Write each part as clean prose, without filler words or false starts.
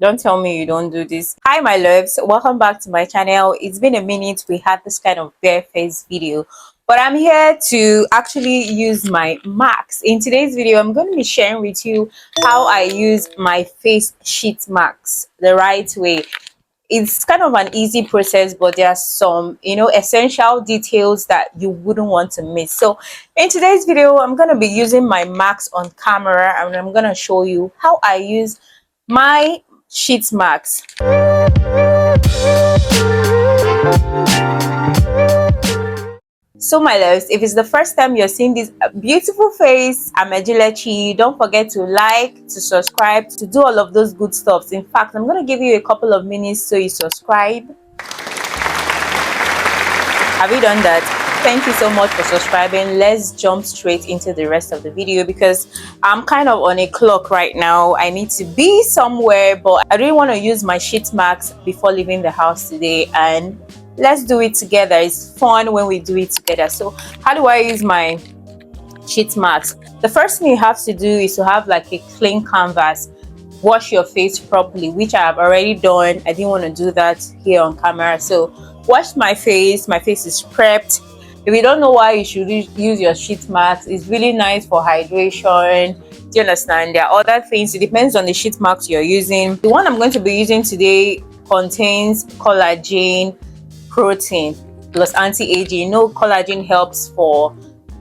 Don't tell me you don't do this. Hi my loves, welcome back to my channel. It's been a minute we had this kind of bare face video, but I'm here to actually use my marks. In today's video I'm going to be sharing with you how I use my face sheet marks the right way. It's kind of an easy process, but there are some essential details that you wouldn't want to miss. So in today's video I'm going to be using my marks on camera, and I'm going to show you how I use my sheet marks. So my loves, if it's the first time you're seeing this beautiful face, I'm Ejilechi. Don't forget to like, to subscribe, to do all of those good stuff. In fact, I'm going to give you a couple of minutes so you subscribe. Have you done that? Thank you so much for subscribing. Let's jump straight into the rest of the video because I'm kind of on a clock right now. I need to be somewhere, but I really want to use my sheet marks before leaving the house today, and let's do it together. It's fun when we do it together. So how do I use my sheet marks? The first thing you have to do is to have like a clean canvas. Wash your face properly, which I have already done. I didn't want to do that here on camera, so wash my face is prepped. If you don't know why you should use your sheet marks, it's really nice for hydration. Do you understand? There are other things, it depends on the sheet marks you're using. The one I'm going to be using today contains collagen, protein plus anti-aging. You know, collagen helps for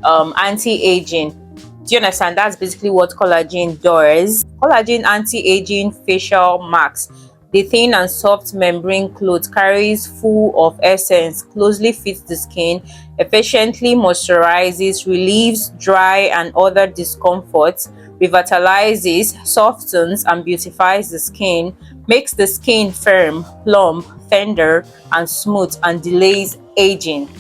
anti-aging. Do you understand? That's basically what collagen does. Collagen anti-aging facial marks. The thin and soft membrane cloth carries full of essence, closely fits the skin, efficiently moisturizes, relieves dry and other discomforts, revitalizes, softens and beautifies the skin, makes the skin firm, plump, tender and smooth, and delays aging.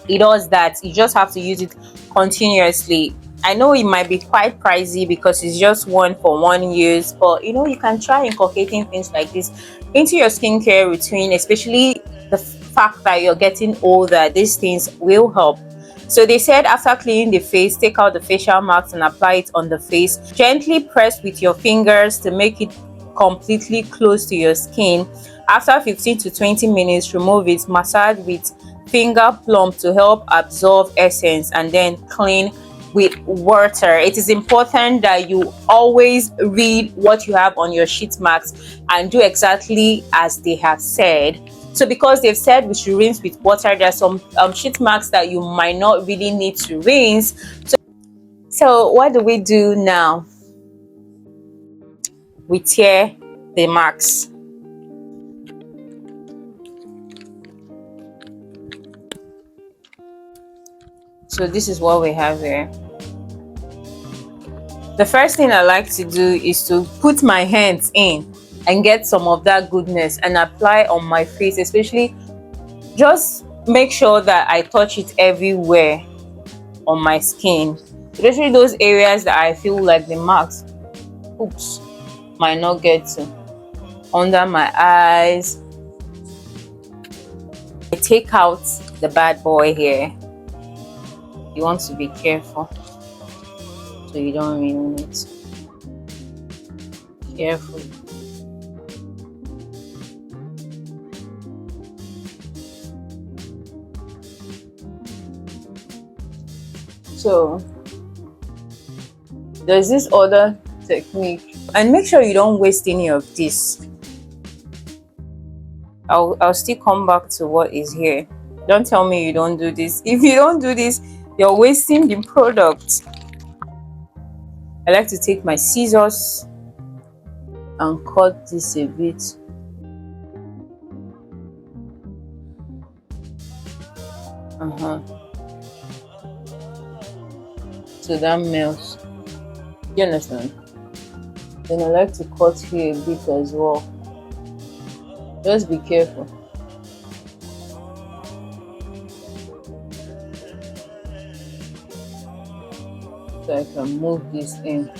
It does that. You just have to use it continuously. I know it might be quite pricey because it's just one for one use, but you can try inculcating things like this into your skincare routine, especially the fact that you're getting older. These things will help. So they said after cleaning the face, take out the facial marks and apply it on the face. Gently press with your fingers to make it completely close to your skin. After 15 to 20 minutes, remove it, massage with finger plump to help absorb essence, and then clean with water. It is important that you always read what you have on your sheet marks and do exactly as they have said. So because they've said we should rinse with water, there are some sheet marks that you might not really need to rinse. So what do we do now? We tear the marks. So this is what we have here. The first thing I like to do is to put my hands in and get some of that goodness and apply on my face, especially just make sure that I touch it everywhere on my skin, especially those areas that I feel like the marks might not get to. Under my eyes, I take out the bad boy here. You want to be careful so you don't ruin it. Careful. So there's this other technique, and make sure you don't waste any of this. I'll still come back to what is here. Don't tell me you don't do this. If you don't do this, you're wasting the product. I like to take my scissors and cut this a bit. So that melts. You understand? Then I like to cut here a bit as well. Just be careful. So I can move this in.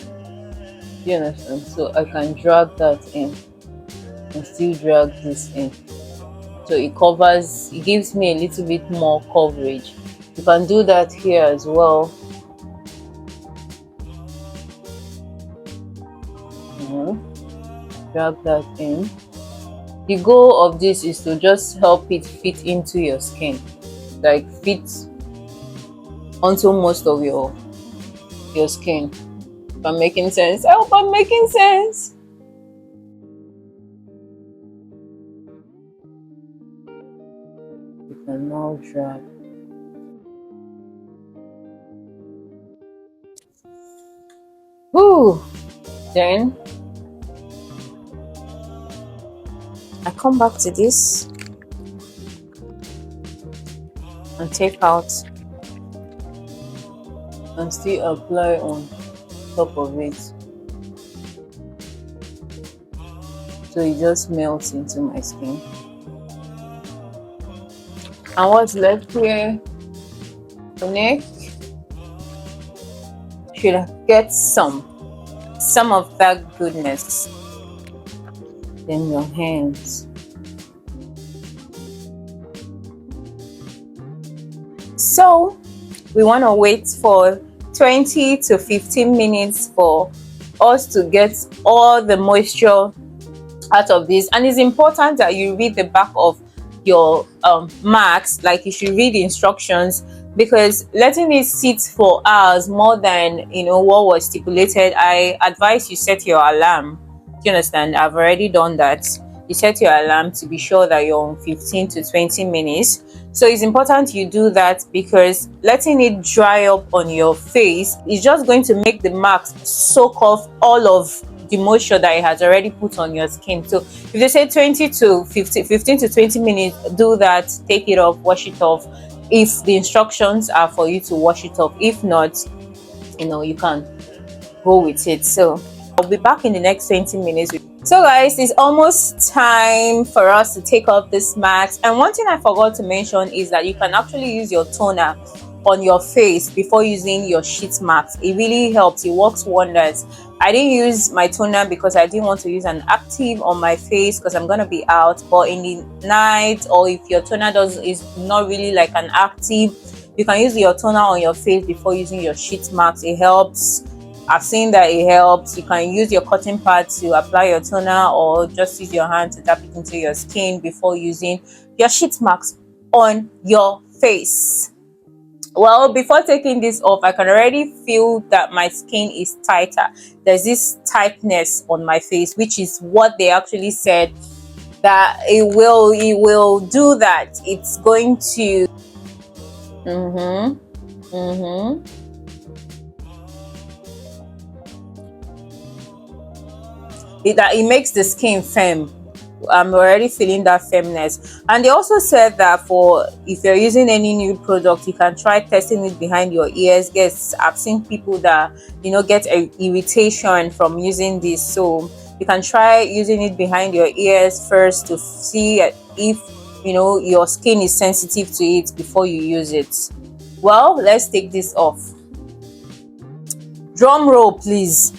You understand? So I can drag that in and still drag this in. So it gives me a little bit more coverage. You can do that here as well. drag that in. The goal of this is to just help it fit into your skin, like fit onto most of your skin. If I'm making sense, I hope I'm making sense. You can now drag. Woo! Then I come back to this and take out and still apply on top of it, so it just melts into my skin. And what's left here, the neck should get some of that goodness. Then your hands. So we want to wait for 20 to 15 minutes for us to get all the moisture out of this. And it's important that you read the back of your marks, like you should read the instructions, because letting it sit for hours more than what was stipulated, I advise you set your alarm. Do you understand? I've already done that. You set your alarm to be sure that you're on 15 to 20 minutes. So it's important you do that, because letting it dry up on your face is just going to make the marks soak off all of the moisture that it has already put on your skin. So if they say 20 to 15 to 20 minutes, do that, take it off, wash it off, if the instructions are for you to wash it off. If not, you can go with it. So I'll be back in the next 20 minutes. So guys, it's almost time for us to take off this mask. And one thing I forgot to mention is that you can actually use your toner on your face before using your sheet mask. It really helps. It works wonders. I didn't use my toner because I didn't want to use an active on my face because I'm gonna be out. But in the night, or if your toner is not really like an active, you can use your toner on your face before using your sheet mask. It helps. I've seen that it helps. You can use your cotton pad to apply your toner, or just use your hand to tap it into your skin before using your sheet mask on your face. Well, before taking this off, I can already feel that my skin is tighter. There's this tightness on my face, which is what they actually said that it will do that. It's going to it makes the skin firm. I'm already feeling that firmness. And they also said that if you're using any new product, you can try testing it behind your ears. Yes, I've seen people that get a irritation from using this, so you can try using it behind your ears first to see if your skin is sensitive to it before you use it. Well, let's take this off. Drum roll, please.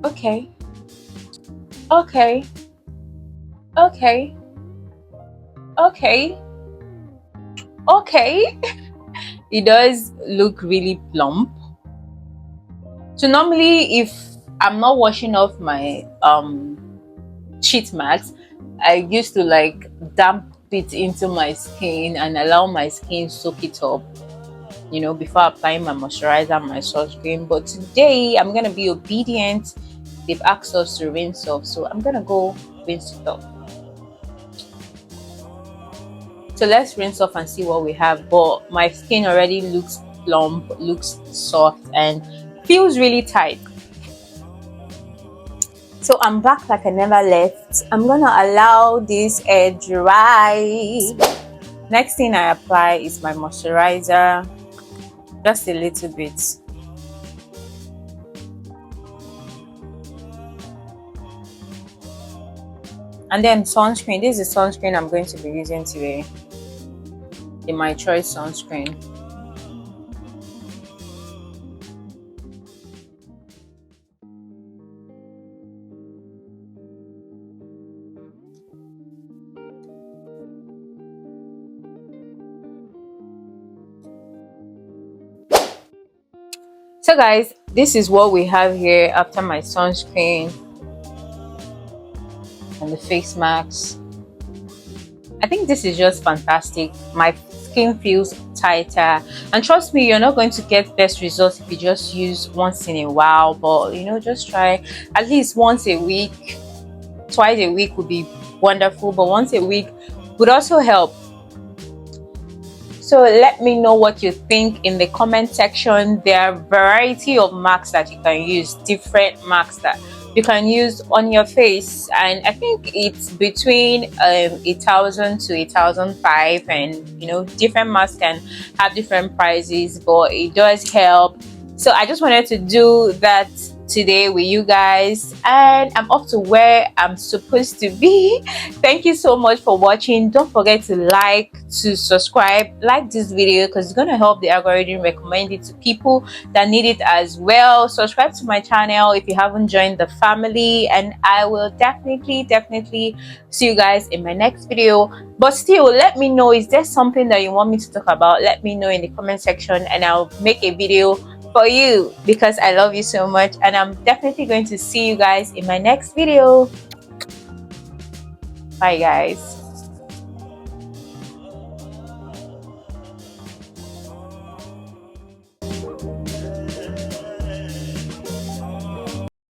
Okay. Okay. Okay. Okay. Okay. It does look really plump. So normally, if I'm not washing off my sheet mask, I used to like damp it into my skin and allow my skin soak it up, before applying my moisturizer and my sunscreen. But today I'm gonna be obedient. They've asked us to rinse off, so I'm gonna go rinse it off. So let's rinse off and see what we have. But my skin already looks plump, looks soft, and feels really tight. So I'm back like I never left. I'm gonna allow this air dry. Next thing I apply is my moisturizer, just a little bit. And then sunscreen. This is the sunscreen I'm going to be using today. The My Choice sunscreen. So guys, this is what we have here after my sunscreen and the face mask. I think this is just fantastic. My skin feels tighter, and trust me, you're not going to get best results if you just use once in a while, but you know, just try at least once a week. Twice a week would be wonderful, but once a week would also help. So let me know what you think in the comment section. There are a variety of masks that you can use, different masks that you can use on your face, and I think it's between 1,000 to 1,005, and you know, different masks can have different prices, but it does help. So I just wanted to do that today with you guys, and I'm off to where I'm supposed to be. Thank you so much for watching. Don't forget to like, to subscribe, like this video, because it's going to help the algorithm recommend it to people that need it as well. Subscribe to my channel if you haven't joined the family, and I will definitely see you guys in my next video. But still, let me know, is there something that you want me to talk about? Let me know in the comment section, and I'll make a video for you, because I love you so much, and I'm definitely going to see you guys in my next video. Bye guys.